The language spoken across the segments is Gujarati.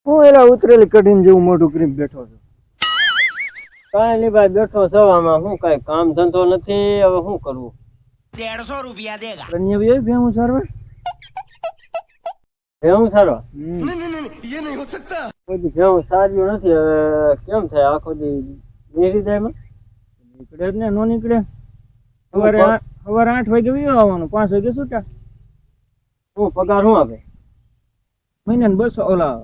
હું એલા ઉતરેલી કઢીને જેવું મોઢું કરીને બેઠો છું. કાંઈ નહીં ભાઈ, બેઠો છો આમાં. શું કાંઈ કામ ધંધો નથી, હવે શું કરવું? 150 रुपया देगा। કન્યા બી આવી ભેહું સારવાર ભેહું સારો नहीं नहीं नहीं ये नहीं हो सकता। કોઈ ભેહું સાર્યું નથી. હવે કેમ થાય, આખો દી નીકળી જાય એમાં? નીકળે જ ને, નો નીકળે. સવારે 8 વાગે વયો આવવાનું, 5 વાગે છૂટા. શું પગાર શું આપે? મહિનાના 200, ઓલા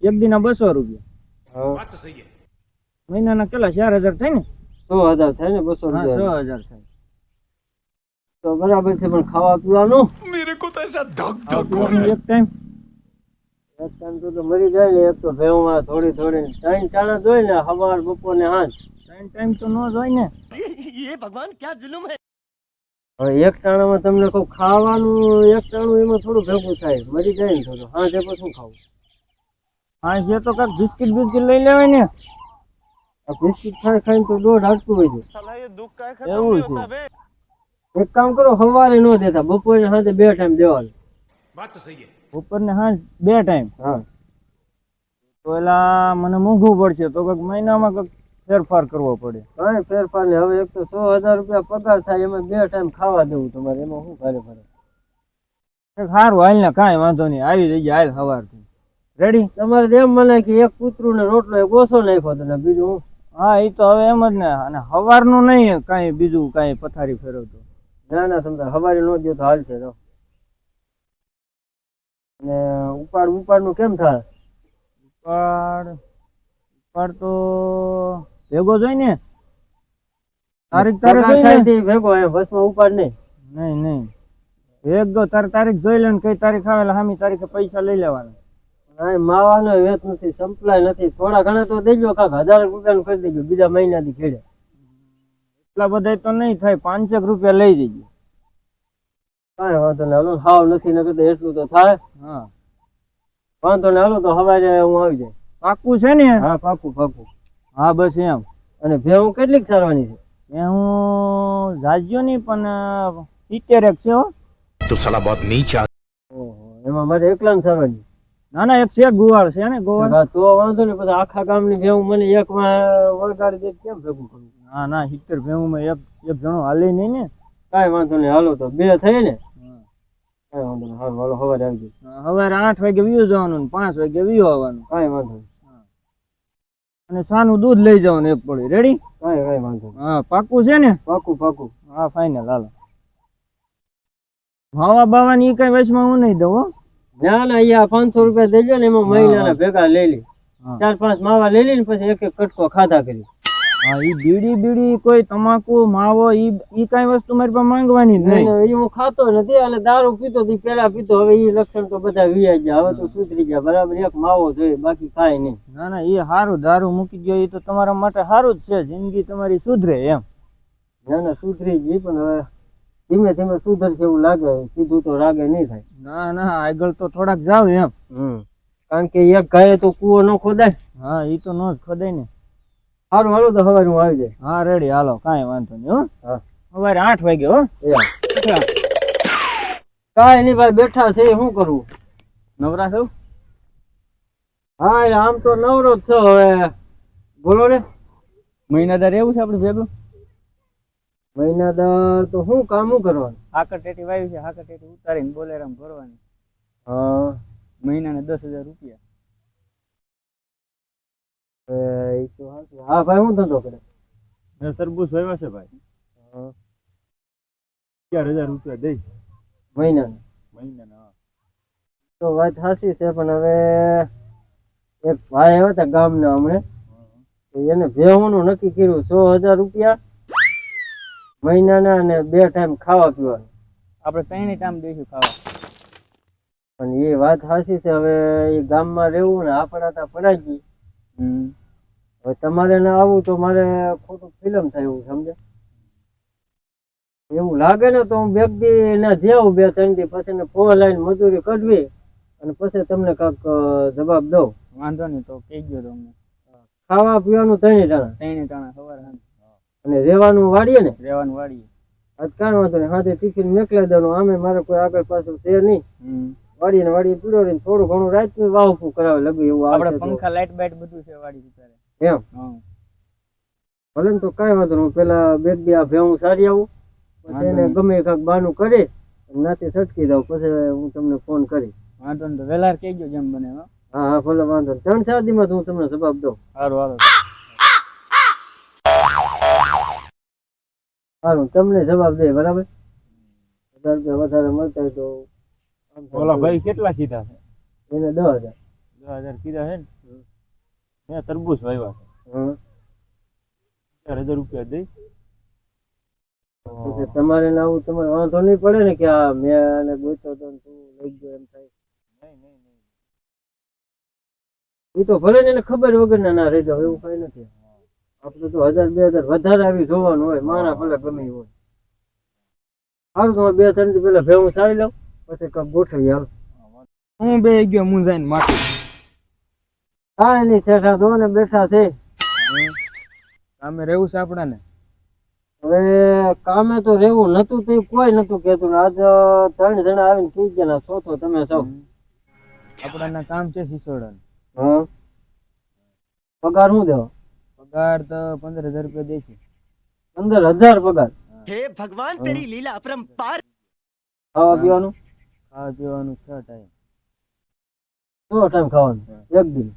એક દીના 200 રૂપિયા. હા, बात तो सही है। મહિનાના કેટલા 4000 થાય ને? 100,000 થાય ને? 200 હા, રૂપિયા 6000 થાય. તો બરાબર છે, પણ ખાવા પીવાનું मेरे को तो ऐसा धक ખાવા धक हो रहा પીવાનું है। એક ટાઈમ. એક ટાઈમ તો મરી જાય ને. એક તો ભેહું થોડી થોડી 3 ચાણા જોઈ ને, સવાર બપોર ને સાંજ. 3 ટાઈમ તો નો જ હોય ને. ये भगवान क्या जुल्म है। હવે એક ટાણામાં તમને કહું, ખાવાનું એક ટાણું એમાં થોડું ભેગું થાય, મરી જાય ને થોડું. સાંજે પછી શું ખાવું? હા, જે તો કાંઈક બિસ્કિટ લઈ લેવાય ને. આ બિસ્કિટ ખાઈ ખાઈને તો દોઢ હાટતું હોય છે. साला ये दुख का खत्म नहीं होता बे। એક કામ કરો, સવારે ન દેતા, બપોરે સાંજે 2 ટાઈમ દેવાનું. बात तो सही है। બપોરને સાંજ 2 ટાઈમ. હા, તો એલા મને મોંઘું પડશે, તો કંઈક મહિનામાં કંઈક ફેરફાર કરવો પડે. કાંઈ ફેરફાર નહીં. હવે એક તો 100,000 રૂપિયા પગાર થાય, એમાં 2 ટાઈમ ખાવા દેવું તમારે, એમાં શું ભારે ફરે? કંઈક સારું હાલ ને, કાંઈ વાંધો નહીં, આવી જઈએ હાલ સવારથી. રેડી? તમારે તો એમ મને કે એક કૂતરું ને રોટલો એક ઓછો નાખ્યો હતો ને બીજું હું. હા, એ તો હવે એમ જ ને. અને સવારનું નહીં કાંઈ બીજું કાંઈ પથારી ફેરવતો. ના ના, તમે સવારે ન દો તો હાલ છે. તો અને ઉપાડનું કેમ થાય? ઉપાડ તો ભેગો જોઈ ને. તારીખ પગાર જોઈ થાય ને. તે ભેગો એમ, બસમાં ઉપાડ નહીં. નહીં ભેગો તારીખ જોઈ લે ને, કઈ તારીખ આવે એટલે સામી તારીખે પૈસા લઈ લેવાના. હા, માવાનો વેત નથી, સંપલાય નથી. થોડા ઘણા તો દેજો, કાંક 1000 રૂપિયાનું કરી દેજો, બીજા મહિનાથી ખેડે. એટલા બધા તો નહીં થાય, 500 રૂપિયા લઈ જઈએ. કાંઈ વાંધો નહીં, હાલો. હાવ નથી ને કદાચ એટલું તો થાય. હા, વાંધો નહીં, હાલો. તો સવારે હું આવી જાય. પાકું છે ને? હા, પાકું. હા, બસ એમ. અને ભેહું કેટલીક સારવાની છે? એ હું જાજ્યો નહીં, પણ 70 છે હો. तो साला बहुत नीचा। ઓહો, એમાં મારે એકલાને સારવાની? ના એક છે ગુવાળ છે ને, ગોવાળ. હા, તો વાંધો નહીં. પછી આખા ગામની ભેહું મને એકમાં વળગાડી દે, કેમ ભેગું કરવું? ના 70 ભેગું એક જણો હાલે નહીં ને. કાંઈ વાંધો નહીં, હાલો. તો 2 થઈ ને? કાંઈ વાંધો નહીં, હાલો સવારે આવી જાય. સવારે 8 વાગે વીયો જવાનું ને 5 વાગે વીયો આવવાનું. કાંઈ વાંધો નહીં. અને સાનું દૂધ લઈ જવાનું એક પડી. રેડી? કાંઈ વાંધો નહીં. હા, પાકું છે ને? પાકું. હા, ફાઇનલ. હાલો. ભાવા બાવાની કઈ વચમાં હું નહીં દઉં હો. ના ના, અહીંયા 500 રૂપિયા દેજો ને, એમાં મહિનાના ભેગા લઈ લે. હા. 4-5 માવા લઈ લઈને પછી એક કટકો ખાધા કરી. હા, ઈ બીડી કોઈ તમાકુ માવો ઈ કઈ વસ્તુ મારી પાસે માંગવાની જ નહીં. એ હું ખાતો નથી, અને દારૂ પીતો હતી પેલા પીતો, હવે એ લક્ષણ તો બધા વિયા ગયા. હવે તો સુધરી ગયા બરાબર. એક માવો જોઈએ, બાકી કાંઈ નહીં. ના એ સારું, દારૂ મૂકી ગયો એ તો તમારા માટે સારું જ છે, જિંદગી તમારી સુધરે એમ. ના સુધરી ગઈ, પણ હવે ધીમે ધીમે સુધરશે એવું લાગે. સીધું તો રાગે નહીં થાય. ના આગળ તો થોડાક જાવ એમ. કારણ કે એક ગાયે તો કૂવો ન ખોદાય. હા, ઈ તો નો જ ખોદાય ને. સારું, હાલો. તો સવારે હું આવી જાય. હા, રેડી. હાલો, કાંઈ વાંધો નહીં હો. હા, સવારે 8 વાગે હો. કાંઈ નહીં ભાઈ, બેઠા છે. શું કરવું? નવરા છો? હા, આમ તો નવરો જ છો. હવે બોલો ને. મહિનાદાર એવું છે આપણે ભેગું? મહિનાદાર તો શું કામ કરવાનું? હાકર ટેટી વાવી છે, હાકર ટેટી ઉતારીને બોલેરામ ભરવાની. હા, મહિનાને 10,000 રૂપિયા. એ તો હાચું. હા ભાઈ, હું ધંધો કરે? મેં તરબૂચ વાવ્યા છે ભાઈ. 4,000 રૂપિયા દઈ મહિનાના. તો વાત સાચી છે, પણ હવે એક ભાઈ આવ્યા હતા ગામના હમણે, તો એને ભેહુંનું નક્કી કર્યું 100,000 રૂપિયા મહિનાના, અને 2 ટાઈમ ખાવા પીવાનું. આપણે 3 ટાઈમ દઈશું ખાવા. પણ એ વાત સાચી છે. હવે એ ગામમાં રહેવું ને આપણા ત્યાં પડાઈ ગઈ. હવે તમારે ના આવું તો મારે ખોટું ફિલ્મ થાય એવું સમજે. એવું લાગે ને તો હું વ્યક્તિ ને જેવું 2-3 દી પછી ને ફોન લાઈન મજૂરી કરવી, અને પછી તમને કાંક જવાબ દઉં. વાંધો નહીં, તો કહી ગયો તમને. ખાવા પીવાનું 3 ટાણા, સવારે અને રહેવાનું વાડીએ ને. રહેવાનું વાડીએ. આજ કાંઈ વાંધો નહીં, હાથે ટિફિન મેકલા દેવાનું. આમે મારે કોઈ આગળ પાછળ છે નહીં, વાડી ને વાડી પીડો રહીને થોડું ઘણું રાતનું વાવફું કરાવે લગુ એવું આપણે આવશે તો. પંખા લાઈટ બાઈટ બધું છે વાડી ઉતારે. એમ ભલે ને તો કાંઈ વાંધો નહીં. હું પેલા બે દી આ ભેહું સારી આવું પછી એને ગમે કાંઈક બાનું કરી નાથી સટકી દઉં પછી હું તમને ફોન કરી. વાંધો ને તો વેલાર કહેજો જેમ બને. હા હા ભલે વાંધો નહીં. 3-4 દીમાં હું તમને જવાબ દઉં. સારું હાલો. સારું તમને જવાબ દે બરાબર. 1000 રૂપિયા વધારે મળતા હોય તો ઓલા ભાઈ કેટલા કીધા છે? એને 10,000. 10,000 કીધા છે ને. મેં તરબૂચ વાવ્યા હા છે 4,000 રૂપિયા દઈ. પછી તમારે ને આવું તમારે વાંધો નહીં પડે ને કે આ મેં આને ગોત્યો તો ને તું લઈ ગયો એમ થાય. નહીં. એ તો ભલે ને એને ખબર વગર ના રહી જાવ એવું કઈ નથી. આપણે તો 1,000-2,000 વધારે આવી જોવાનું હોય માણા ભલે ગમે ઈ હોય. સારું તો 2-3 દી પેલા ભેહું સારી લઉં પછી કઈક ગોઠવી હાલ. હું બે ગયો મુંજાઈને માટી. હા એની શેઠા દો ને બેઠા છે. સામે રહેવું છે આપણાને. હવે કામે તો રહેવું નતું તે કોઈ નતું કેતું ને આજ 3 જણા આવીને કહી ગયા ને ચોથો તમે સૌ. આપણાના કામ છે સિસોડાનું. હા પગાર શું દેવો? પગાર તો 15,000 રૂપિયા દે છે. 15,000 પગાર. हे भगवान तेरी लीला अपरंपार। ખાવા પીવાનું ખાવા પીવાનું 6 ટાઈમ. 100 ટાઈમ ખાવાનું એક દિન.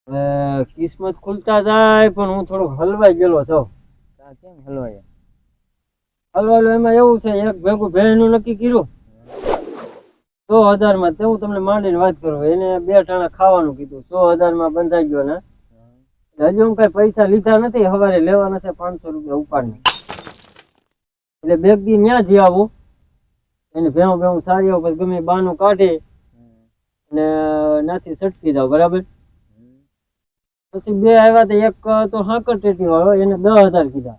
હવે કિસ્મત ખુલતા જાય પણ હું થોડોક હલવાઈ ગયેલો છું. કેમ હલવાય? હલવાયેલો એમાં એવું છે એક ભેગું ભેનું નક્કી કર્યું 100,000 માં. તે હું તમને માંડીને વાત કરું એને 2 ટાણા ખાવાનું કીધું 100,000 માં બંધાઈ ગયો ને. હજી હું કઈ પૈસા લીધા નથી. સવારે લેવાના છે 500 રૂપિયા ઉપાડને. એટલે બે દી ન્યા જઈ આવું એને ભેહું સારી આવું પછી ગમે બાનું કાઢી અને નાથી સટકી જાવ બરાબર. પછી 2 આવ્યા તો એક તો હાકર ટેટી વાળો એને 10,000 કીધા.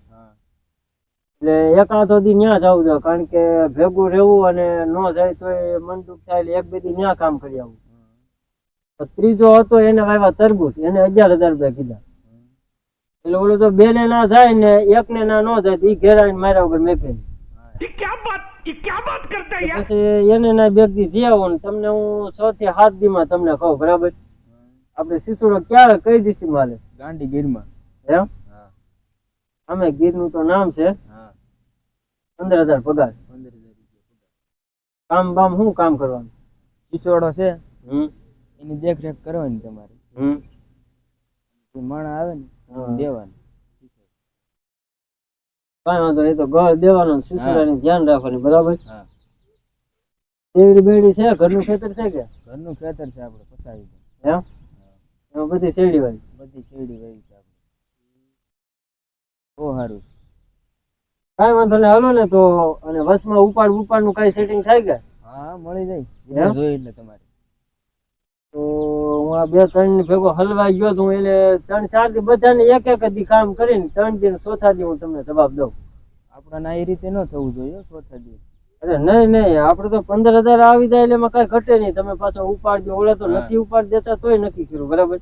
એટલે એક આધો દી ન્યા જવું જોઈએ કારણ કે ભેગું રહેવું અને ન જાય તો મન દુઃખ થાય એટલે 1-2 દી ન્યા કામ કરી આવું. ત્રીજો હતો એને વાવ્યા તરબૂચ એને 11,000 રૂપિયા કીધા. એટલે ઓલો તો 2 ને ના જાય ને 1 ને ના ન જાય તો ઈ ઘેરાઈને માર્યા વગર મેકે. પછી એને ના 2 દી જઈ આવો ને તમને હું 6 થી 7 દી માં તમને કહું બરાબર. આપણે સિસોડો ક્યાં કઈ ડિસ્ટ્રિક્ટ માં હાલે? ગાંડી ગીરમાં. એમ અમે ગીર નું તો નામ છે. 15,000 પગાર. 15,000 રૂપિયા. કામ બામ શું કામ કરવાનું? સિસોડો છે હમ એની દેખરેખ કરવાની તમારે. જે માણા આવે ને દેવાનું. કઈ વાંધો નહીં. તો ઘર દેવાનું સિસોડાની ધ્યાન રાખવાની બરાબર. હા. શેરડી બેરડી છે ઘરનું ખેતર છે કે? ઘરનું ખેતર છે આપણે 50 વીઘા. એમ એમાં બધી શેરડી વાળી બધી શેરડી વાવી છે આપણે. બહુ સારું. કઈ વાંધો નહીં હાલો ને તો. અને વચમાં ઉપાડ નું કઈ સેટિંગ થાય કે? હા મળી જાય. જોઈ એટલે તમારે. તો હું આ 2-3 ની ભેગો હલવાઈ ગયો તો હું એને 3-4 દી બધાને એક દી કામ કરીને 3 દી 4થા દી હું તમને જવાબ દઉં. આપણા એ રીતે ન થવું જોઈએ 4થા દી. અરે નહીં આપડે તો 15,000 આવી જાય એટલે એમાં કઈ ઘટે નહીં. તમે પાછો ઉપાડજો. ઓલા તો નથી ઉપાડ દેતા તોય નક્કી કર્યું બરાબર.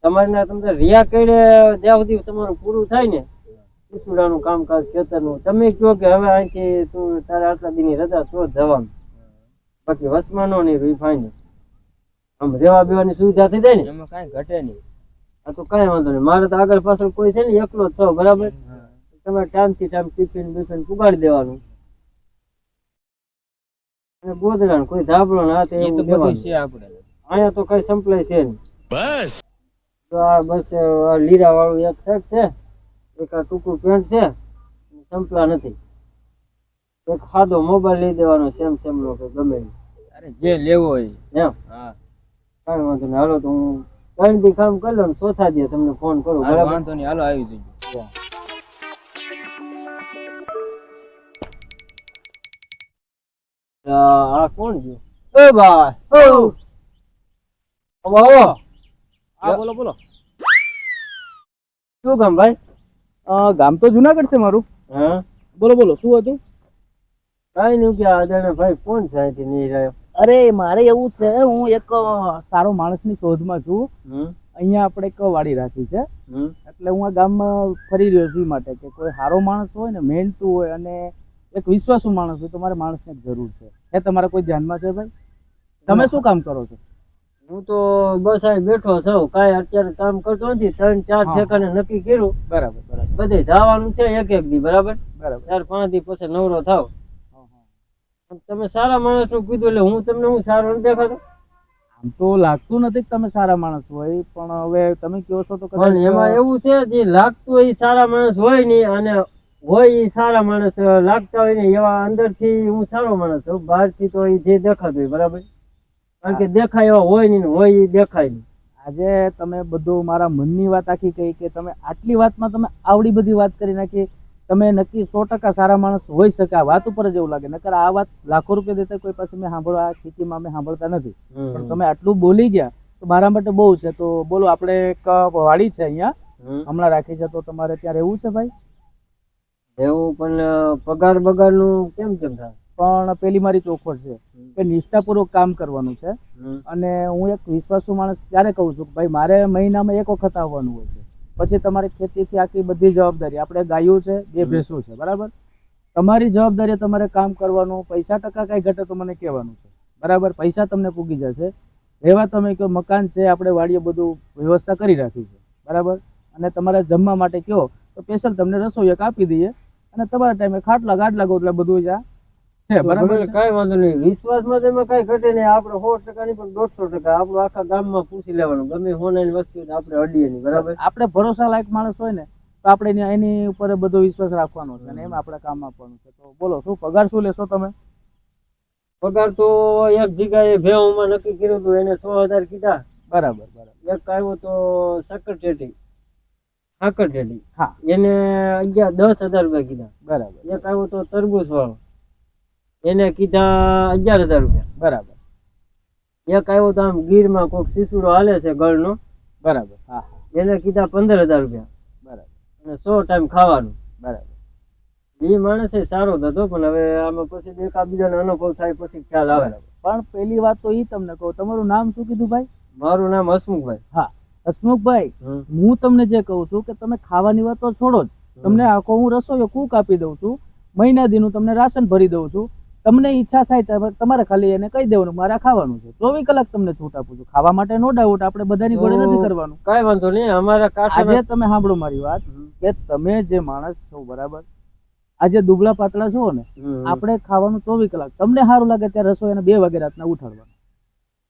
તમારે ના તમને રિયા કરે જ્યાં સુધી તમારું પૂરું થાય ને સિસોડાનું કામકાજ ખેતરનું તમે કહો કે હવે અહીંથી તું તારે આટલા દી ની રજા તો જવાનું. બાકી વચમાં નો નહીં ફાઈનલ. આમ રેવા બેવાની સુવિધા થઈ જાય ને એમાં કાંઈ ઘટે નહીં. આ તો કઈ વાંધો નહીં. મારે તો આગળ પાછળ કોઈ છે ને એકલો જ છો બરાબર. તમારે ટાઈમ થી ટાઈમ ટિફિન બિફિન પુગાડી દેવાનું. અને ગોદડા કોઈ ધાબળો ના તે એ તો બધું છે આપણે. અહીંયા તો કઈ સંપલાય છે નહીં. बस તો આ બસ આ લીરા વાળું એક શર્ટ છે એક આ ટૂંકું પેન્ટ છે સંપલા નથી. એક સાદો મોબાઈલ લઈ દેવાનો સેમ નો કે ગમે ઈ. અરે જે લેવો હોય. એમ હા. કઈ વાંધો નહીં હાલો તો હું 3 દી કામ કરી લઉં ને 4થા દી તમને ફોન કરું હાલો, બરાબર. વાંધો નહીં હાલો આવી જજો. આ કોણ ગયું? એ ભાઈ આવો. હા બોલો. શું કામ ભાઈ? ગામ તો જુનાગઢ છે મારું. હા બોલો શું હતું? કઈ નહીં કે આદરણીય ભાઈ કોણ છે અહીંથી નહીં રહ્યો? અરે મારે એવું છે હું એક સારો માણસની શોધમાં છું. અહીંયા આપણે એક વાડી રાખી છે એટલે હું આ ગામમાં ફરી રહ્યો છું એ માટે કે કોઈ સારો માણસ હોય ને મહેનતુ હોય અને એક વિશ્વાસુ માણસ હોય તો મારે માણસની જરૂર છે. એ તમારા કોઈ ધ્યાનમાં છે ભાઈ? તમે શું કામ કરો છો? હું તો બસ અહીં બેઠો છું, કાંઈ અત્યારે કામ કરતો નથી. 3-4 હા. ઠેકાણે નક્કી કર્યું, બરાબર બરાબર બધે જવાનું છે એક દી, બરાબર. બરાબર 4-5 દી પછી નવરો થાવ. હા, હા. પણ તમે સારા માણસ નું કીધું એટલે હું તમને હું સારો નથી દેખાતો. આમ તો લાગતું નથી કે તમે સારા માણસ હોય, પણ હવે તમે કહો છો તો પણ એમાં એવું છે જે લાગતું હોય એ સારા માણસ હોય નહીં, અને હોય એ સારા માણસ લાગતા હોય ને એવા અંદરથી હું સારો માણસ છું. બહારથી તો એ જે દેખાતું હોય, બરાબર. કારણ કે દેખાય એવા હોય નહીં, ને હોય એ દેખાય નહીં. આજે તમે બધું મારા મનની વાત આખી કહી કે તમે આટલી વાતમાં તમે આવડી બધી વાત કરી નાખી. તમે નક્કી 100% સારા માણસ હોઈ શકે, આ વાત ઉપર જ એવું લાગે. નકર આ વાત લાખો રૂપિયા દેતા કોઈ પાસે મેં સાંભળવા સ્થિતિમાં મેં સાંભળતા નથી. પણ તમે આટલું બોલી ગયા તો મારા માટે બહુ છે. તો બોલો, આપણે એક વાડી છે અહીંયા હમણાં રાખી છે, તો તમારે ત્યાં રહેવું છે ભાઈ? એવું પણ પગાર બગારનું કેમ થાય? પણ પેલી મારી ચોખવટ છે કે નિષ્ઠાપૂર્વક કામ કરવાનું છે. અને હું એક વિશ્વાસુ માણસ ત્યારે કહું છું કે ભાઈ મારે મહિનામાં એક વખત આવવાનું હોય છે. પછી તમારી ખેતીથી આખી બધી જવાબદારી, આપણે ગાયું છે, 2 ભેંસો છે, બરાબર. તમારી જવાબદારી તમારે કામ કરવાનું. પૈસા ટકા કાંઈ ઘટે તો મને કહેવાનું છે, બરાબર. પૈસા તમને પૂગી જશે. રહેવા તમે કહો, મકાન છે, આપણે વાડીએ બધું વ્યવસ્થા કરી રાખી છે, બરાબર. અને તમારે જમવા માટે કહો તો સ્પેશિયલ તમને રસોઈ એક આપી દઈએ, અને તમારા ટાઈમે ખાટલા ગાટલા ગોટલા બધું જ છે, બરાબર. કઈ વાંધો નહીં. વિશ્વાસમાં તેમાં કઈ ઘટે નહીં. આપણે 100% નહીં પણ 150% આપણું આખા ગામમાં પૂછી લેવાનું, ગમે હોનાની વસ્તુ આપણે અડીએ નહીં, બરાબર. આપણે ભરોસા લાયક માણસ હોય ને તો આપણે એની ઉપર બધો વિશ્વાસ રાખવાનો છે, અને એમ આપણે કામ આપવાનું છે. તો બોલો, શું પગાર શું લેશો તમે? પગાર તો એક જગ્યાએ ભેહુમાં નક્કી કર્યું હતું, એને 100,000 કીધા, બરાબર બરાબર. એક આવ્યો તો સાકરટેટી, હા, એને 10,000 રૂપિયા કીધા. બરાબર એક આવ્યો તો તરબૂચ વાળો, એને કીધા 11,000 રૂપિયા. બરાબર એક આવ્યો તો આમ ગીરમાં કોઈક શીસુડો હાલે છે ગળનો, બરાબર. હા હા, એને કીધા 15,000 રૂપિયા, બરાબર અને 100 ટાઈમ ખાવાનું. બરાબર. એ માણસ સારો હતો, પણ હવે આમાં પછી એકાબીજાનો અનુભવ થાય પછી ખ્યાલ આવે. પણ પેલી વાત તો ઈ તમને કહું, તમારું નામ શું કીધું ભાઈ? મારું નામ હસમુખભાઈ. હા, હસમુખભાઈ, હું તમને જે કહું છું કે તમે ખાવાની વાત તો છોડો જ. તમને આખો હું રસોઈયો કૂક આપી દઉં છું, મહિના દીનું તમને રાશન ભરી દઉં છું. તમને ઈચ્છા થાય તમારે ખાલી એને કહી દેવાનું મારે આ ખાવાનું છે. 24 કલાક તમને છૂટ આપું છું ખાવા માટે, નો ડાઉટ. આપણે બધાની જોડે નથી કરવાનું. કઈ વાંધો નહીં. અમારા આજે તમે સાંભળો મારી વાત, કે તમે જે માણસ છો, બરાબર, આજે દુબળા પાતળા છો ને, આપણે ખાવાનું 24 કલાક. તમને સારું લાગે ત્યારે રસોઈ 2 વાગે રાતના ઉઠાડવાનું.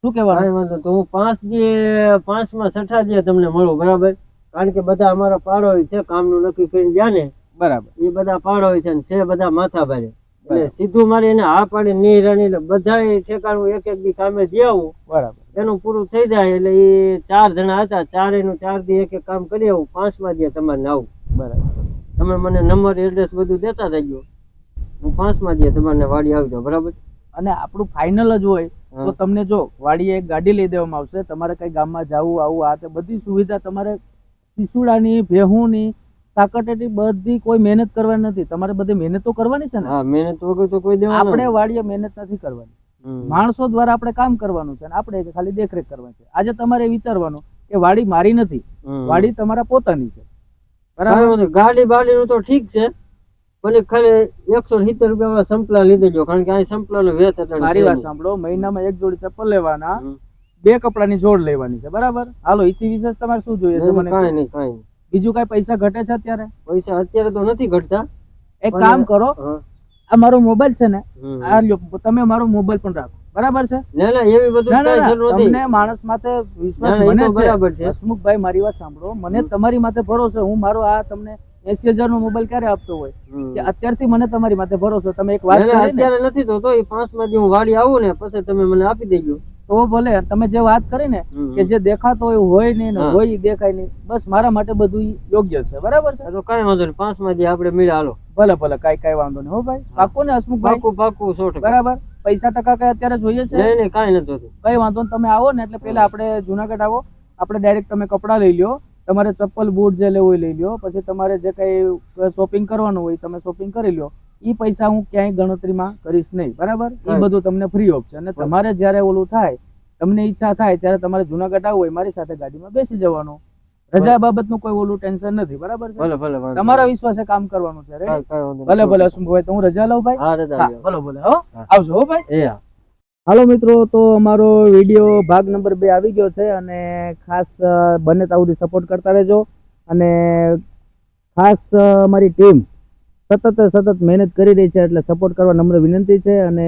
શું કહેવાનું? કઈ વાંધો તો હું 5માં 6 દી તમને મળું, બરાબર. કારણ કે બધા અમારા પાડોશી છે, કામનું નક્કી કરીને ગયા ને, બરાબર. એ બધા પાડોશી છે ને છે બધા માથા ભારે. એટલે સીધું મારી એને હા પાડી નહીં રાની, એટલે બધા ઠેકાણું એક દી કામે જઈ આવું, બરાબર. એનું પૂરું થઈ જાય. એટલે એ 4 જણા હતા, 4 દી એક કામ કરી આવું. 5મા દી તમારે આવું, બરાબર. તમે મને નંબર એડ્રેસ બધું દેતા જજો, હું 5મા દી તમારે વાડી આવી જાઉં, બરાબર. અને આપણું ફાઇનલ જ હોય તો તમને જો વાડીએ એક ગાડી લઈ દેવામાં આવશે. તમારે કઈ ગામમાં જવું આવું આ તે બધી સુવિધા, તમારે શીશુડાની, ભેહુની, સાકરટેટી બધી કોઈ મહેનત કરવાની નથી. તમારે બધી મહેનત તો કરવાની છે ને. હા, મહેનત વગર તો કોઈ દેવાનું. આપણે વાડીએ મહેનત નથી કરવાની, માણસો દ્વારા આપણે કામ કરવાનું છે, અને આપણે ખાલી દેખરેખ કરવાની છે. આજે તમારે વિચારવાનું કે વાડી મારી નથી, વાડી તમારા પોતાની છે, બરાબર. ગાડી બાડીનું તો ઠીક છે, પણ ખાલી 170 રૂપિયા સંપલા લઈ દેજો, કારણ કે આ સંપલાનો વેત એટલે. મારી વાત સાંભળો, મહિનામાં 1 જોડી ચપ્પલ લેવાના, 2 કપડાની જોડ લેવાની છે, બરાબર. હાલો, એથી વિશેષ તમારે શું જોઈએ છે? મને કાંઈ નહીં. બીજું કઈ પૈસા ઘટે છે અત્યારે? પૈસા અત્યારે તો નથી ઘટતા. એક કામ કરો, આ મારો મોબાઈલ છે ને, આ લ્યો, તમે મારો મોબાઈલ પણ રાખો, બરાબર છે? ના ના, એવી બધું કાંઈ જરૂર નથી. તમને માણસ માથે વિશ્વાસ મને બરાબર છે. હસમુખભાઈ, મારી વાત સાંભળો, મને તમારી માથે ભરોસો. હું મારો આ તમને 80,000 નો મોબાઈલ ક્યારે આપતો હોય કે અત્યારથી મને તમારી માથે ભરોસો. તમે એક વાત કરી ને, અત્યારે નથી તો એ 5મા દી હું વાડી આવું ને પછી તમે મને આપી દેજો. તો ભલે. તમે જે વાત કરી ને કે જે દેખાતો હોય નહીં ને હોય ઈ દેખાય નહીં, બસ મારા માટે બધું યોગ્ય છે, બરાબર છે. તો કઈ વાંધો નહીં, 5મા દી આપણે મળ્યા. હાલો, ભલે ભલે, કઈ વાંધો નહીં. હો ભાઈ, પાકું ને હસમુખભાઈ? પાકું 100%. બરાબર. પૈસા ટકા કઈ અત્યારે જોઈએ છે? નહીં, કાંઈ નથી હોતું. કઈ વાંધો નહીં. તમે આવો ને એટલે પેલા આપણે જુનાગઢ આવો, આપણે ડાયરેક્ટ તમે કપડાં લઈ લ્યો, તમારે ચપ્પલ બૂટ જે લેવું હોય લઈ લ્યો, પછી તમારે જે કઈ શોપિંગ કરવાનું હોય તમે શોપિંગ કરી લ્યો. એ પૈસા હું ક્યાંય ગણતરીમાં કરીશ નહીં, બરાબર. એ બધું તમને ફ્રી ઓફ છે. અને તમારે જયારે ઓલું થાય, તમને ઈચ્છા થાય ત્યારે તમારે જુનાગઢ આવવું હોય, મારી સાથે ગાડીમાં બેસી જવાનું, રજા બાબતનું કોઈ ઓલું ટેન્શન નથી, બરાબર છે? ભલે ભલે વાંધો તમારા વિશ્વાસે કામ કરવાનું છે, ready? કાંઈ વાંધો ભલે નહીં. ભલે હસમુખભાઈ, તો હું રજા લઉં ભાઈ. હા રજા હા, લ્યો. ભલે ભલે હો, હા. આવજો હો ભાઈ. એ હા. હાલો મિત્રો, તો અમારો વિડીયો ભાગ નંબર 2 આવી ગયો છે અને ખાસ બને ત્યાં સુધી સપોર્ટ કરતા રહેજો અને ખાસ અમારી ટીમ સતત મહેનત કરી રહી છે, એટલે સપોર્ટ કરવા નમ્ર વિનંતી છે અને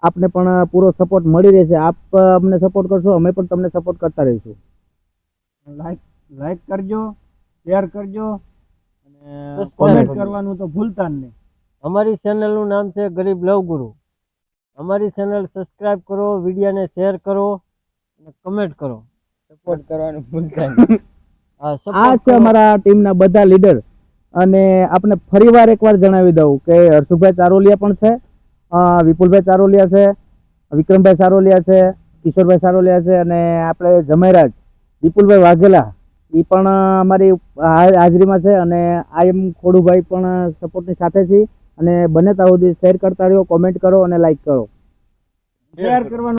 આપને પણ પૂરો સપોર્ટ મળી રહેશે. આપ અમને સપોર્ટ કરશો, અમે પણ તમને સપોર્ટ કરતા રહીશું. લાઈક કરજો, શેર કરજો અને Subscribe કોમેન્ટ કરજો. કરવાનું તો ભૂલતા જ નહીં. અમારી ચેનલનું નામ છે ગરીબ લવ ગુરુ. અમારી ચેનલ સબસ્ક્રાઇબ કરો, વિડીયોને શેર કરો અને કમેન્ટ કરો. સપોર્ટ કરવાનું ભૂલતા નહીં. હા આ support છે કરો. અમારા ટીમના બધા લીડર અને આપણે ફરીવાર એકવાર જણાવી દઉં કે હર્ષુભાઈ ચારોલિયા પણ છે, વિપુલભાઈ ચારોલિયા છે, વિક્રમભાઈ ચારોલિયા છે, કિશોરભાઈ ચારોલિયા છે અને આપણે જમેરાજ વિપુલભાઈ વાઘેલા એ પણ અમારી હાજરીમાં છે અને આઈ એમ ખોડુભાઈ પણ સપોર્ટની સાથે છે અને બને ત્યાં સુધી શેર કરતા રહ્યો, કોમેન્ટ કરો અને લાઈક કરો. શેર કરવાનું